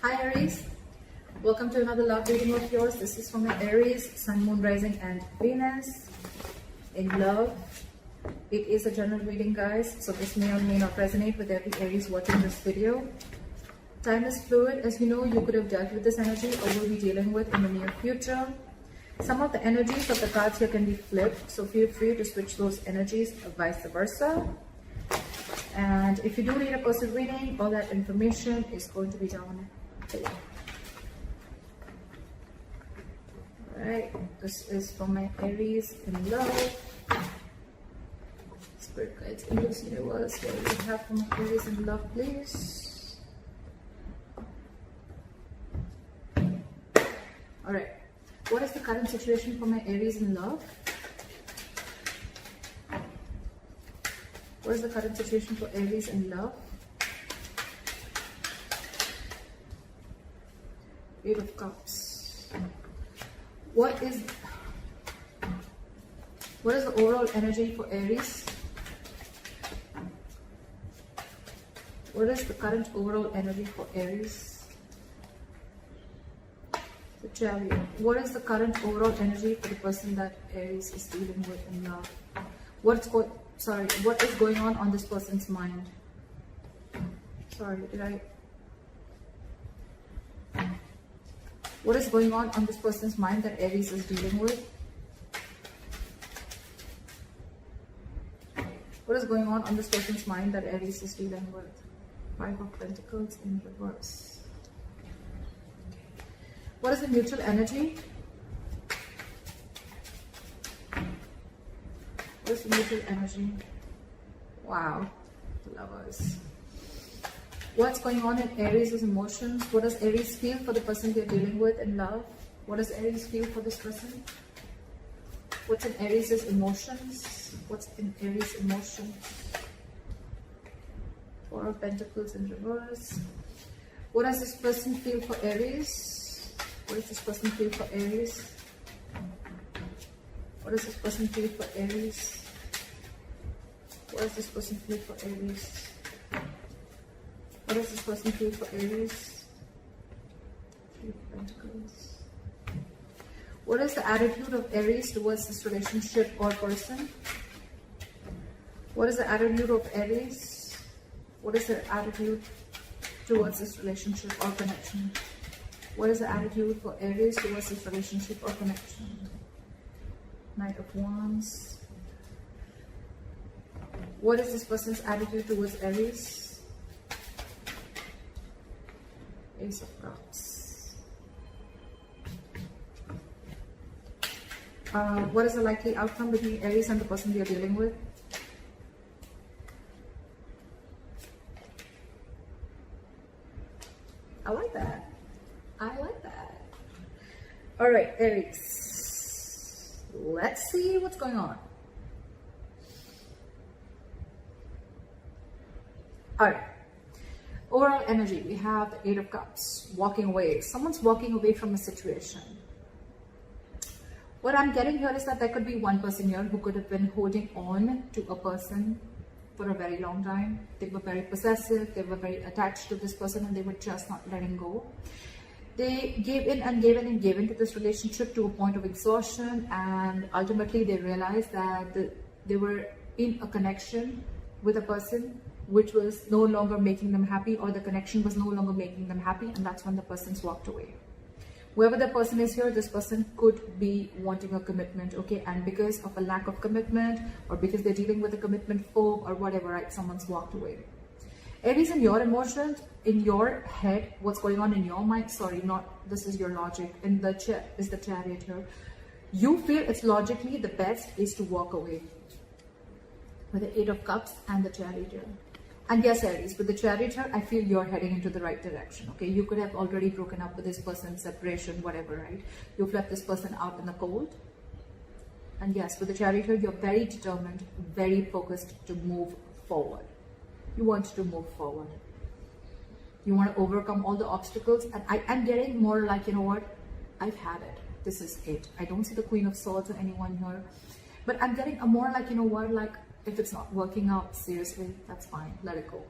Hi Aries, welcome to another love reading of yours. This is for my Aries, Sun, Moon, Rising and Venus in love. It is a general reading, guys, so this may or may not resonate with every Aries watching this video. Time is fluid. As you know, you could have dealt with this energy or will be dealing with in the near future. Some of the energies of the cards here can be flipped, so feel free to switch those energies or vice versa. And if you do need a personal reading, all that information is going to be down below. Alright, this is for my Aries in love. Spirit guides, angels, universe, what do you have for my Aries in love, please? Alright, what is the current situation for my Aries in love? What is the current situation for Aries in love? Eight of Cups. What is the overall energy for Aries? What is the current overall energy for Aries? The Chariot. What is the current overall energy for the person that Aries is dealing with in love? What is going on this person's mind? What is going on this person's mind that Aries is dealing with? What is going on this person's mind that Aries is dealing with? Five of Pentacles in reverse. What is the mutual energy? What is the mutual energy? Wow, the Lovers. What's going on in Aries' emotions? What does Aries feel for the person they're dealing with in love? What does Aries feel for this person? What's in Aries' emotions? What's in Aries' emotions? Four of Pentacles in reverse. What does this person feel for Aries? What does this person feel for Aries? What does this person feel for Aries? What does this person feel for Aries? What does this person feel for Aries? Three of Pentacles. What is the attitude of Aries towards this relationship or person? What is the attitude of Aries? What is their attitude towards this relationship or connection? What is the attitude for Aries towards this relationship or connection? Knight of Wands. What is this person's attitude towards Aries? Ace of Cups. What is the likely outcome between Aries and the person they are dealing with? I like that. I like that. All right, Aries. Let's see what's going on. All right. Overall energy, we have the Eight of Cups, walking away. Someone's walking away from a situation. What I'm getting here is that there could be one person here who could have been holding on to a person for a very long time. They were very possessive, they were very attached to this person, and they were just not letting go. They gave in and gave in and gave into this relationship to a point of exhaustion, and ultimately they realized that they were in a connection with a person which was no longer making them happy, or the connection was no longer making them happy, and that's when the person's walked away. Whoever the person is here, this person could be wanting a commitment, okay, and because of a lack of commitment, or because they're dealing with a commitment phobe or whatever, right, someone's walked away. Aries, in your emotions, in your head, what's going on in your mind, this is your logic, in the is the Chariot here. You feel it's logically the best is to walk away with the Eight of Cups and the Chariot here. And yes, Aries, with the Chariot here, I feel you're heading into the right direction, okay? You could have already broken up with this person, separation, whatever, right? You've left this person out in the cold. And yes, with the Chariot here, you're very determined, very focused to move forward. You want to move forward. You want to overcome all the obstacles. And I'm getting more like, you know what? I've had it. This is it. I don't see the Queen of Swords or anyone here. But I'm getting a more like, you know what? Like, if it's not working out, seriously, that's fine. Let it go.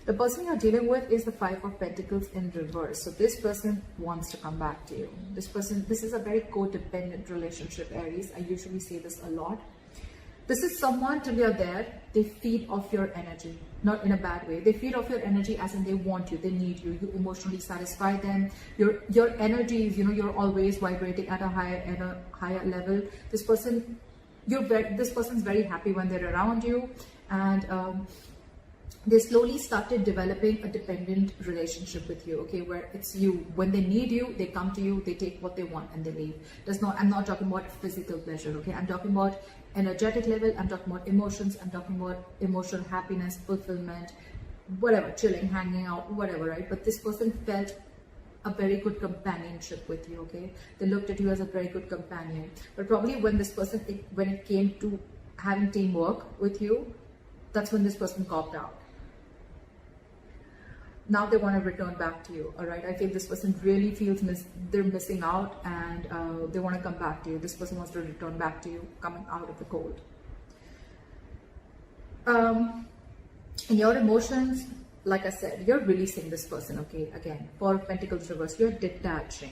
The person you're dealing with is the Five of Pentacles in reverse. So this person wants to come back to you. This is a very codependent relationship, Aries. I usually say this a lot. This is someone, till you're there, they feed off your energy, not in a bad way. They feed off your energy as in they want you, they need you, you emotionally satisfy them. Your energy is, you're always vibrating at a higher level. This person, this person's very happy when they're around you, and they slowly started developing a dependent relationship with you, okay, where it's you. When they need you, they come to you, they take what they want and they leave. I'm not talking about physical pleasure, okay? I'm talking about energetic level, I'm talking about emotions, I'm talking about emotional happiness, fulfillment, whatever, chilling, hanging out, whatever, right? But this person felt a very good companionship with you, okay? They looked at you as a very good companion. But probably when this person, when it came to having teamwork with you, that's when this person copped out. Now they want to return back to you, all right? I feel this person really feels they're missing out, and they want to come back to you. This person wants to return back to you, coming out of the cold. In your emotions, like I said, you're releasing this person, okay? Again, Four of Pentacles reverse, you're detaching.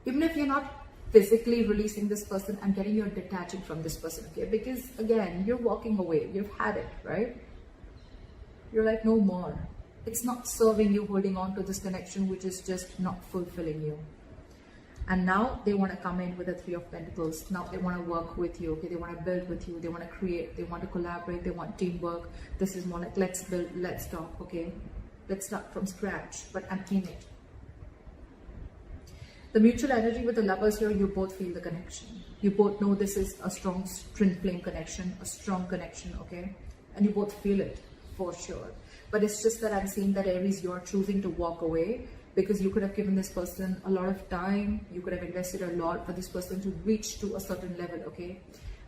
Even if you're not physically releasing this person, I'm getting you're detaching from this person, okay? Because again, you're walking away. You've had it, right? You're like, no more. It's not serving you, holding on to this connection, which is just not fulfilling you. And now they want to come in with the Three of Pentacles. Now they want to work with you, okay? They want to build with you. They want to create. They want to collaborate. They want teamwork. This is more like, let's build, let's talk, okay? Let's start from scratch, but I'm in it. The mutual energy with the lovers here, you both feel the connection. You both know this is a strong twin flame connection, a strong connection, okay? And you both feel it for sure. But it's just that I'm seeing that, Aries, you're choosing to walk away because you could have given this person a lot of time. You could have invested a lot for this person to reach to a certain level, okay?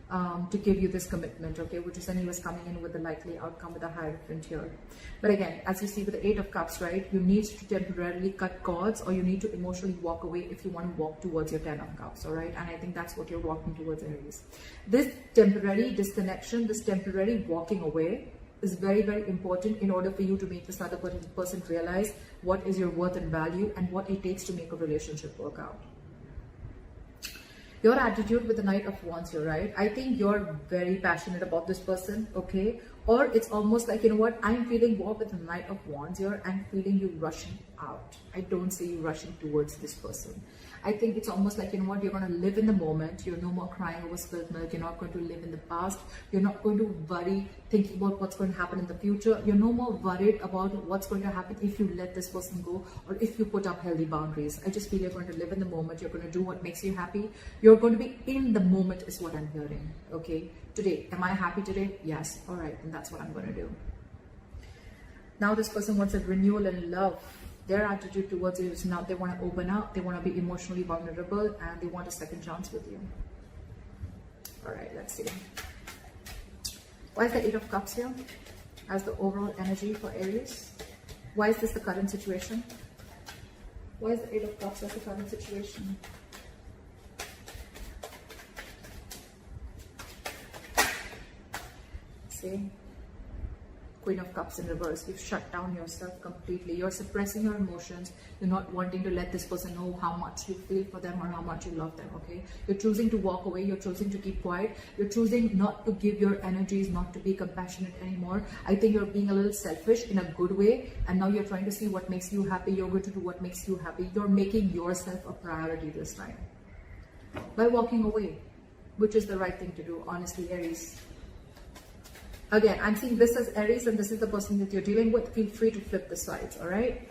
To give you this commitment, okay? Which is anyways coming in with the likely outcome with a Hierophant here. But again, as you see with the Eight of Cups, right? You need to temporarily cut cords, or you need to emotionally walk away if you want to walk towards your 10 of Cups, all right? And I think that's what you're walking towards, Aries. This temporary disconnection, this temporary walking away is very, very important in order for you to make this other person realize what is your worth and value and what it takes to make a relationship work out. Your attitude with the Knight of Wands here, right? I think you're very passionate about this person, okay? Or it's almost like, you know what, I'm feeling more with the Knight of Wands here. I'm feeling you rushing out. I don't see you rushing towards this person. I think it's almost like, you know what, you're going to live in the moment. You're no more crying over spilled milk. You're not going to live in the past. You're not going to worry thinking about what's going to happen in the future. You're no more worried about what's going to happen if you let this person go or if you put up healthy boundaries. I just feel you're going to live in the moment. You're going to do what makes you happy. You're going to be in the moment is what I'm hearing, okay? Today, am I happy today? Yes. All right, and that's what I'm going to do. Now this person wants a renewal in love. Their attitude towards you is now they want to open up, they want to be emotionally vulnerable, and they want a second chance with you. All right, let's see. Why is the Eight of Cups here as the overall energy for Aries? Why is this the current situation? Why is the Eight of Cups as the current situation? See? Queen of Cups in reverse. You've shut down yourself completely. You're suppressing your emotions. You're not wanting to let this person know how much you feel for them or how much you love them, okay? You're choosing to walk away. You're choosing to keep quiet. You're choosing not to give your energies, not to be compassionate anymore. I think you're being a little selfish in a good way, and now you're trying to see what makes you happy. You're going to do what makes you happy. You're making yourself a priority this time by walking away, which is the right thing to do, honestly, Aries. Again, I'm seeing this as Aries and this is the person that you're dealing with. Feel free to flip the sides, all right?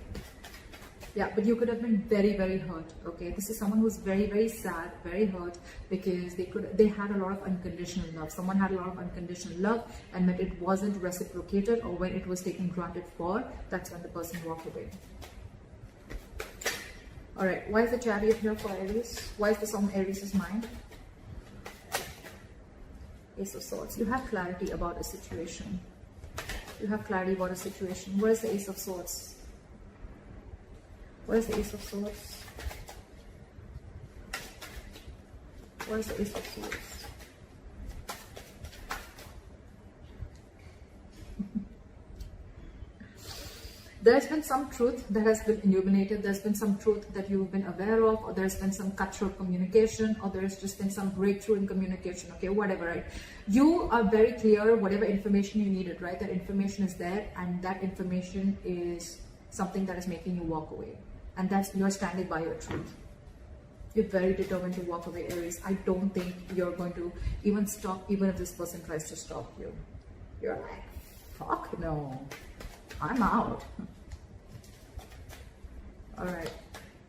Yeah, but you could have been very, very hurt, okay? This is someone who's very, very sad, very hurt because they had a lot of unconditional love. Someone had a lot of unconditional love, and when it wasn't reciprocated or when it was taken granted for, that's when the person walked away. All right, why is the Chariot here for Aries? Why is this on Aries' mind? Ace of Swords. You have clarity about a situation. You have clarity about a situation. Where is the Ace of Swords? Where is the Ace of Swords? Where is the Ace of Swords? There's been some truth that has been illuminated. There's been some truth that you've been aware of, or there's been some cutthroat communication, or there's just been some breakthrough in communication, okay, whatever, right? You are very clear, whatever information you needed, right? That information is there, and that information is something that is making you walk away. And that's, you're standing by your truth. You're very determined to walk away, Aries. I don't think you're going to even stop, even if this person tries to stop you. You're like, fuck no, I'm out. All right.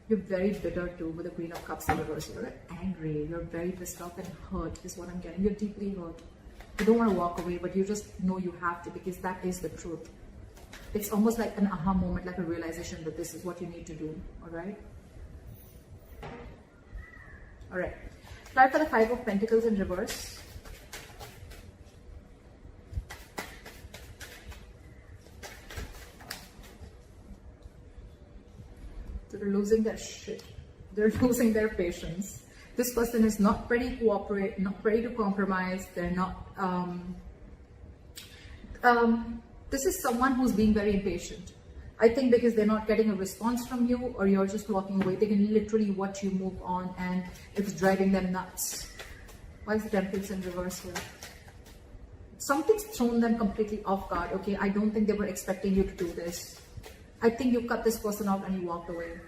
You're very bitter too with the Queen of Cups in reverse. You're angry. You're very pissed off and hurt is what I'm getting. You're deeply hurt. You don't want to walk away, but you just know you have to, because that is the truth. It's almost like an aha moment, like a realization that this is what you need to do. All right. All right. Try for the Five of Pentacles in reverse. They're losing their shit. They're losing their patience. This person is not ready to cooperate, not ready to compromise. They're not. This is someone who's being very impatient. I think because they're not getting a response from you, or you're just walking away. They can literally watch you move on, and it's driving them nuts. Why is the Temperance in reverse here? Something's thrown them completely off guard. Okay, I don't think they were expecting you to do this. I think you cut this person out and you walked away.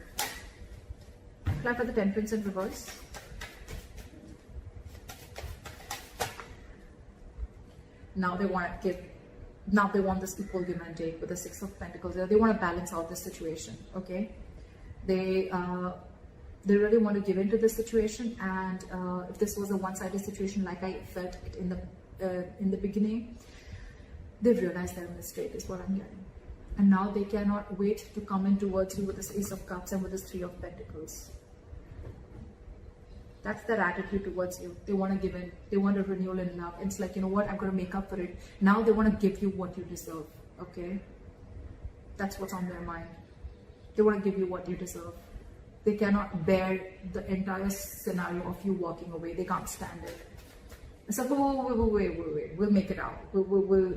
Apply for the Temperance in reverse. Now they want to give. Now they want this equal give and take with the Six of Pentacles. They want to balance out this situation. Okay, they really want to give into this situation, and if this was a one-sided situation, like I felt it in the beginning, they realized their mistake is what I'm getting, and now they cannot wait to come in towards you with this Ace of Cups and with this Three of Pentacles. That's their attitude towards you. They want to give in. They want a renewal in love. It's like, you know what, I'm going to make up for it. Now they want to give you what you deserve. Okay? That's what's on their mind. They want to give you what you deserve. They cannot bear the entire scenario of you walking away. They can't stand it. It's like, wait. We'll make it out. We'll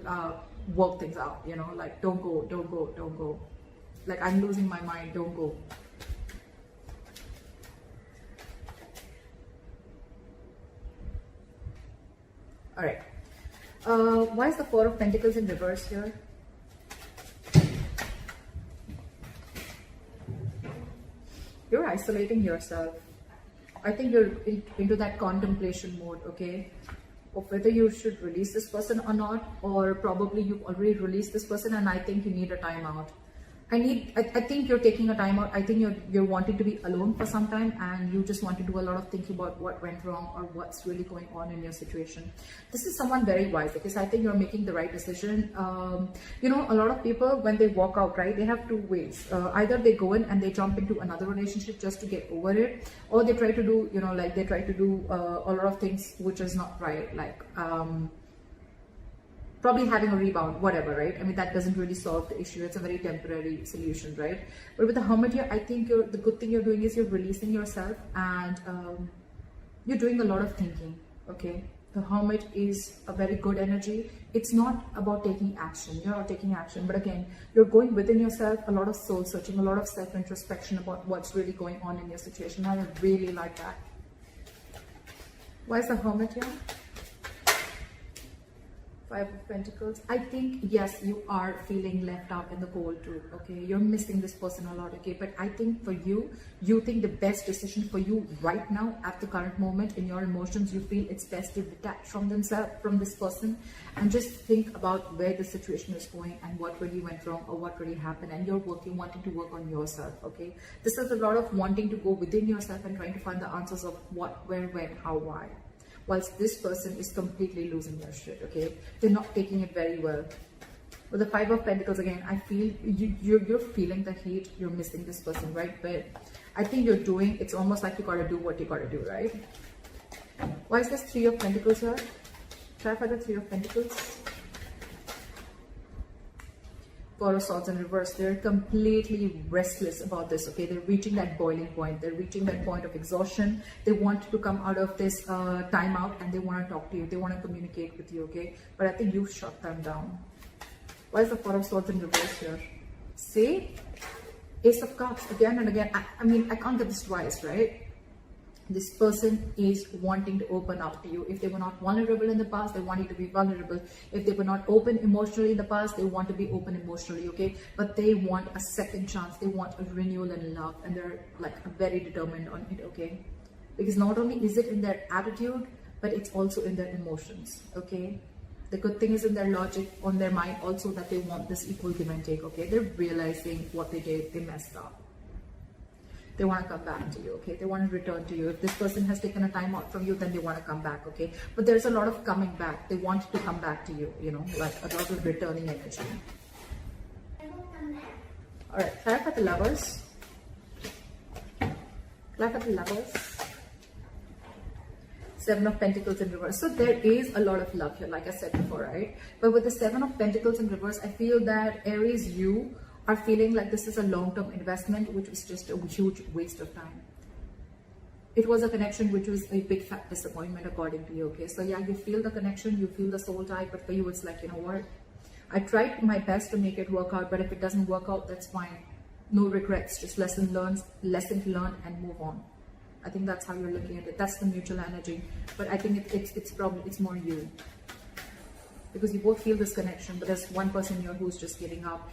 work things out. You know, like, don't go. Like, I'm losing my mind. Don't go. All right. Why is the Four of Pentacles in reverse here? You're isolating yourself. I think you're into that contemplation mode, okay? Of whether you should release this person or not, or probably you've already released this person and I think you need a timeout. I think you're taking a time out. I think you're wanting to be alone for some time, and you just want to do a lot of thinking about what went wrong or what's really going on in your situation. This is someone very wise, because I think you're making the right decision. You know, a lot of people, when they walk out, right, they have two ways. Either they go in and they jump into another relationship just to get over it, or they try to do, you know, like they try to do a lot of things which is not right, like probably having a rebound, whatever, right? I mean, that doesn't really solve the issue. It's a very temporary solution, right? But with the Hermit here, I think the good thing you're doing is you're releasing yourself, and you're doing a lot of thinking, okay? The Hermit is a very good energy. It's not about taking action. You're not taking action, but again, you're going within yourself, a lot of soul searching, a lot of self-introspection about what's really going on in your situation. I really like that. Why is the Hermit here? Five of Pentacles. I think, yes, you are feeling left out in the cold too, okay? You're missing this person a lot, okay? But I think for you, you think the best decision for you right now at the current moment in your emotions, you feel it's best to detach from this person, and just think about where the situation is going and what really went wrong or what really happened, and you're wanting to work on yourself, okay? This is a lot of wanting to go within yourself and trying to find the answers of what, where, when, how, why. Whilst this person is completely losing their shit, okay? They're not taking it very well. With the Five of Pentacles, again, I feel you're feeling the heat. You're missing this person, right? But I think you're doing, it's almost like you gotta do what you gotta do, right? Why is this Three of Pentacles here? Try for the Three of Pentacles. Four of Swords in reverse. They're completely restless about this, okay? They're reaching that boiling point. They're reaching that point of exhaustion. They want to come out of this timeout, and they want to talk to you. They want to communicate with you, okay? But I think you've shut them down. Why is the Four of Swords in reverse here? See, Ace of Cups again and again. I mean, I can't get this twice, right? This person is wanting to open up to you. If they were not vulnerable in the past, they want you to be vulnerable. If they were not open emotionally in the past, they want to be open emotionally, okay? But they want a second chance. They want a renewal in love, and they're like very determined on it, okay? Because not only is it in their attitude, but it's also in their emotions, okay? The good thing is in their logic, on their mind also, that they want this equal give and take, okay? They're realizing what they did, they messed up. They want to come back to you, okay? They want to return to you. If this person has taken a time out from you, then they want to come back, okay? But there's a lot of coming back. They want to come back to you, you know, like a lot of returning energy. All right, clarify the Lovers. Clarify the Lovers. Seven of Pentacles in reverse. So there is a lot of love here, like I said before, right? But with the Seven of Pentacles in reverse, I feel that Aries, you are feeling like this is a long-term investment, which was just a huge waste of time. It was a connection which was a big fat disappointment according to you, okay? So yeah, you feel the connection, you feel the soul tie, but for you it's like, you know what? I tried my best to make it work out, but if it doesn't work out, that's fine. No regrets, just lesson learned, and move on. I think that's how you're looking at it. That's the mutual energy. But I think it's more you. Because you both feel this connection, but there's one person here who's just giving up.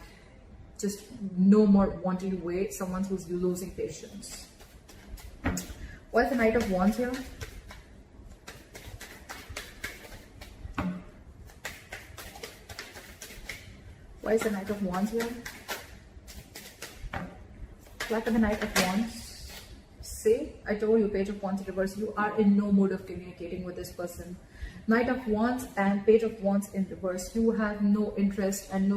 Just no more wanting to wait. Someone who's losing patience. Why is the Knight of Wands here? Why is the Knight of Wands here? Why for the Knight of Wands? See, I told you, Page of Wands in reverse. You are in no mood of communicating with this person. Knight of Wands and Page of Wands in reverse. You have no interest and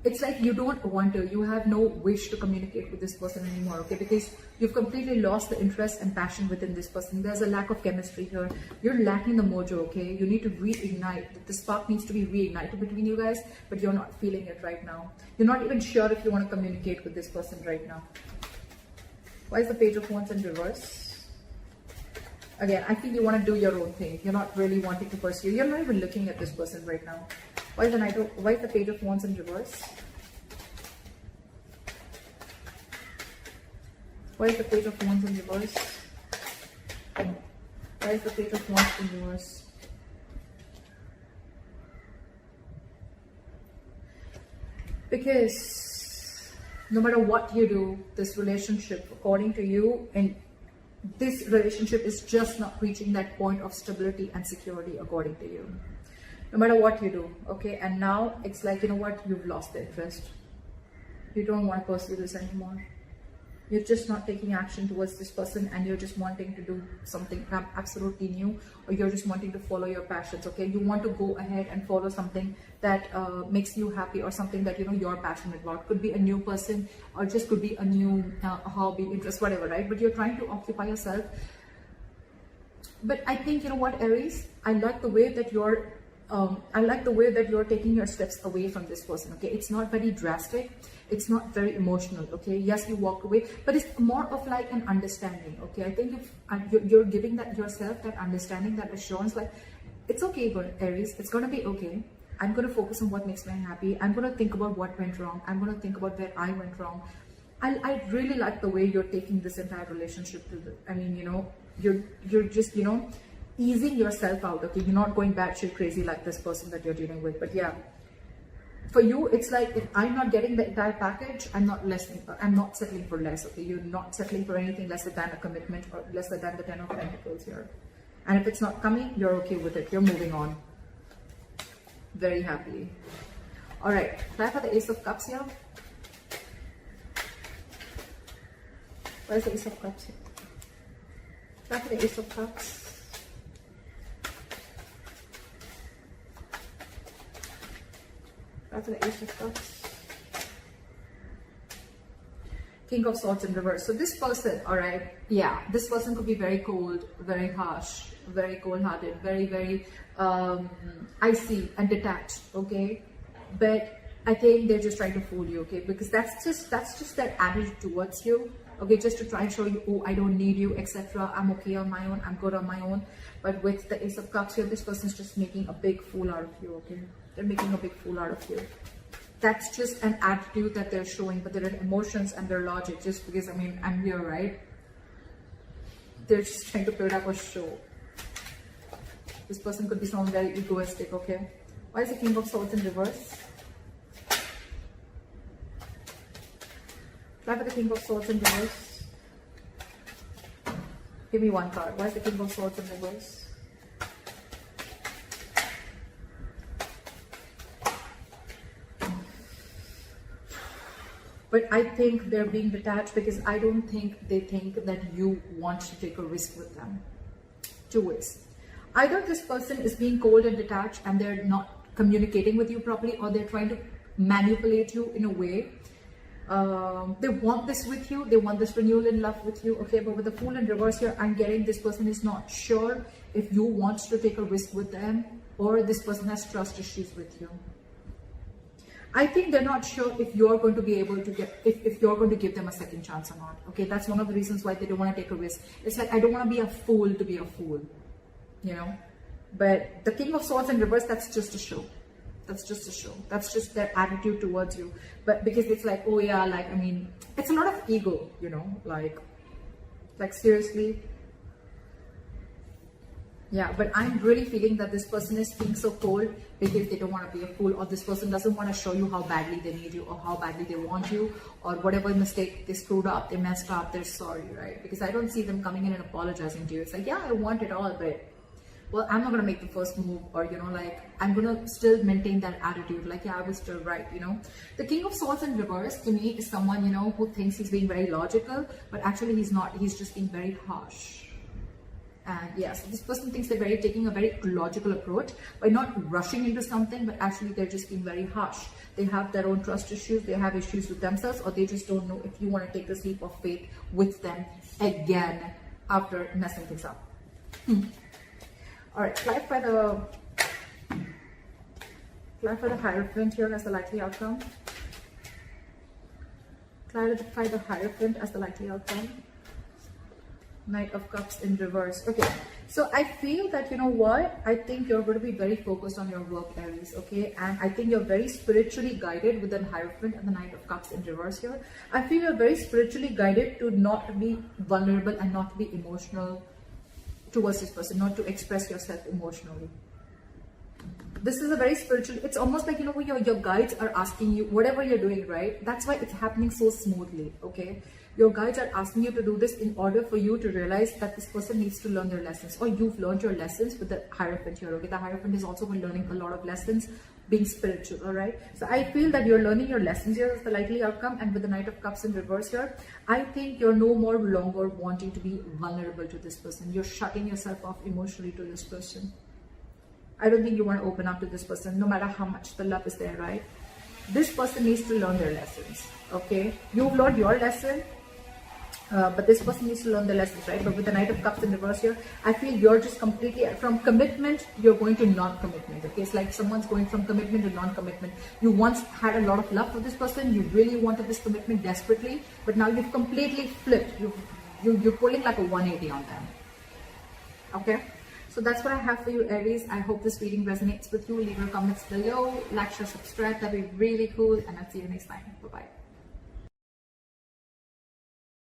it's like you don't want to, you have no wish to communicate with this person anymore, okay? Because you've completely lost the interest and passion within this person. There's a lack of chemistry here. You're lacking the mojo, okay? You need to reignite. The spark needs to be reignited between you guys, but you're not feeling it right now. You're not even sure if you want to communicate with this person right now. Why is the Page of Wands in reverse? Again, I feel you want to do your own thing. You're not really wanting to pursue. You're not even looking at this person right now. Why is the Page of Wands in reverse? Why is the Page of Wands in reverse? Why is the Page of Wands in reverse? Because no matter what you do, this relationship, according to you, and this relationship is just not reaching that point of stability and security, according to you. No matter what you do, okay? And now it's like, you know what? You've lost the interest. You don't want to pursue this anymore. You're just not taking action towards this person, and you're just wanting to do something absolutely new, or you're just wanting to follow your passions, okay? You want to go ahead and follow something that makes you happy, or something that, you know, you're passionate about. Could be a new person, or just could be a new hobby, interest, whatever, right? But you're trying to occupy yourself. But I think, you know what, Aries? I like the way that you're taking your steps away from this person, okay? It's not very drastic. It's not very emotional, okay? Yes, you walk away, but it's more of like an understanding, okay? I think if you're giving that yourself, that understanding, that assurance, like, it's okay, Aries. It's going to be okay. I'm going to focus on what makes me happy. I'm going to think about what went wrong. I'm going to think about where I went wrong. I really like the way you're taking this entire relationship to I mean, you know, you're just, you know, easing yourself out, okay? You're not going batshit crazy like this person that you're dealing with. But yeah, for you, it's like, if I'm not getting the entire package, I'm not settling for less, okay? You're not settling for anything lesser than a commitment, or lesser than the Ten of Pentacles here. And if it's not coming, you're okay with it. You're moving on very happily. All right, try for the Ace of Cups here. Where's the Ace of Cups here? Try for the Ace of Cups. After the Ace of Cups. King of Swords in reverse. So this person, all right, yeah, this person could be very cold, very harsh, very cold-hearted, very icy and detached, okay? But I think they're just trying to fool you, okay? Because that's just their attitude towards you, okay? Just to try and show you, oh, I don't need you, etc. I'm okay on my own. I'm good on my own. But with the Ace of Cups here, this person's just making a big fool out of you, okay? They're making a big fool out of you. That's just an attitude that they're showing, but their emotions and their logic, just because, I mean, I'm here, right? They're just trying to put up a show. This person could be someone very egoistic, okay? Why is the King of Swords in reverse? Why for the King of Swords in reverse? Give me one card. Why is the King of Swords in reverse? But I think they're being detached because I don't think they think that you want to take a risk with them. Two ways. Either this person is being cold and detached and they're not communicating with you properly, or they're trying to manipulate you in a way. They want this with you. They want this renewal in love with you. Okay, but with the Fool in reverse here, I'm getting this person is not sure if you want to take a risk with them, or this person has trust issues with you. I think they're not sure if you're going to be able to get, if you're going to give them a second chance or not. Okay, that's one of the reasons why they don't want to take a risk. It's like, I don't want to be a fool to be a fool, you know. But the King of Swords in reverse, that's just a show. That's just a show. That's just their attitude towards you. But because it's like, oh yeah, like, I mean, it's a lot of ego, you know, like seriously. Yeah, but I'm really feeling that this person is being so cold because they don't want to be a fool, or this person doesn't want to show you how badly they need you, or how badly they want you, or whatever mistake they screwed up, they messed up, they're sorry, right? Because I don't see them coming in and apologizing to you. It's like, yeah, I want it all, but, well, I'm not going to make the first move, or, you know, like, I'm going to still maintain that attitude. Like, yeah, I was still right, you know. The King of Swords in reverse, to me, is someone, you know, who thinks he's being very logical, but actually he's not. He's just being very harsh. And yes, this person thinks they're taking a very logical approach by not rushing into something, but actually they're just being very harsh. They have their own trust issues, they have issues with themselves, or they just don't know if you want to take this leap of faith with them again after messing things up. Alright, clarify the Hierophant here as the likely outcome. Clarify the Hierophant as the likely outcome. Knight of Cups in reverse. Okay, so I feel that, you know what, I think you're going to be very focused on your work, Aries, okay? And I think you're very spiritually guided with the Hierophant and the Knight of Cups in reverse here. I feel you're very spiritually guided to not be vulnerable and not be emotional towards this person, not to express yourself emotionally. This is a very spiritual, it's almost like, you know, your guides are asking you, whatever you're doing, right? That's why it's happening so smoothly, okay? Your guides are asking you to do this in order for you to realize that this person needs to learn their lessons, or you've learned your lessons with the Hierophant here, okay? The Hierophant is also learning a lot of lessons, being spiritual, all right? So I feel that you're learning your lessons here as the likely outcome, and with the Knight of Cups in reverse here, I think you're no more longer wanting to be vulnerable to this person. You're shutting yourself off emotionally to this person. I don't think you want to open up to this person, no matter how much the love is there, right? This person needs to learn their lessons, okay? You've learned your lesson, but this person needs to learn the lessons, right? But with the Knight of Cups in reverse here, I feel you're just completely, from commitment, you're going to non-commitment, okay? It's like someone's going from commitment to non-commitment. You once had a lot of love for this person, you really wanted this commitment desperately, but now you've completely flipped. You're pulling like a 180 on them, okay? So that's what I have for you, Aries. I hope this reading resonates with you. Leave your comments below, like, share, subscribe. That'd be really cool. And I'll see you next time. Bye-bye.